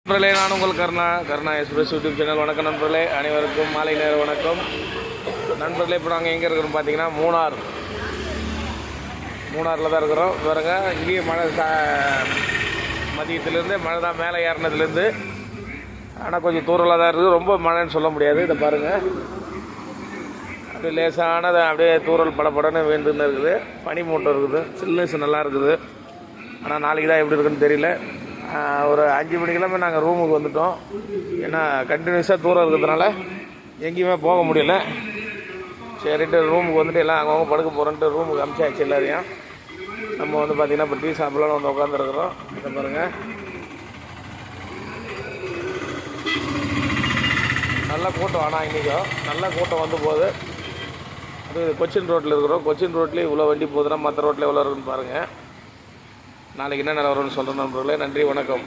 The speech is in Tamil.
நண்பர்களே, நான் உங்கள் கருணா எக்ஸ்பிரஸ் யூடியூப் சேனல். வணக்கம் நண்பர்களே, அனைவருக்கும் மாலை நேர வணக்கம். நண்பர்களே, இப்போ நாங்கள் எங்கே இருக்கிறோம் பார்த்தீங்கன்னா மூணாரில் தான் இருக்கிறோம். பாருங்க, இங்கேயும் மழை மதியத்துலேருந்து மழை தான், மேலே ஏறினதுலேருந்து. ஆனால் கொஞ்சம் தூரலாக தான் இருக்குது, ரொம்ப மழைன்னு சொல்ல முடியாது. இதை பாருங்கள், அப்படியே லேசானது அப்படியே தூரல் படப்படன்னு வேண்டுன்னு இருக்குது. பனி மூட்டம் இருக்குது, சில்னஸ் நல்லா இருக்குது. ஆனால் நாளைக்கு தான் எப்படி இருக்குன்னு தெரியல. ஒரு 5 மணிக்கெல்லாமே நாங்கள் ரூமுக்கு வந்துவிட்டோம். ஏன்னா கண்டினியூஸாக தூரம் இருக்கிறதுனால எங்கேயுமே போக முடியல. சரிட்டு ரூமுக்கு வந்துட்டு எல்லாம் அங்கங்கே படுக்க போகிறோன்ட்டு ரூமுக்கு அனுப்பிச்சாச்சு எல்லாரையும். நம்ம வந்து பார்த்திங்கன்னா இப்போ டீ சாப்பிட்லான்னு வந்து உட்காந்துருக்குறோம். இதை பாருங்கள், நல்ல கூட்டம். ஆனால் இன்றைக்கும் நல்ல கூட்டம் வந்து போகுது. அது கொச்சின் ரோட்டில் இருக்கிறோம். கொச்சின் ரோட்லேயே இவ்வளோ வண்டி போகுதுன்னா மற்ற ரோட்டில் எவ்வளோ இருக்குன்னு பாருங்கள். நாளைக்கு என்ன நிலவரம்னு சொல்கிறேன் நண்பர்களே. நன்றி, வணக்கம்.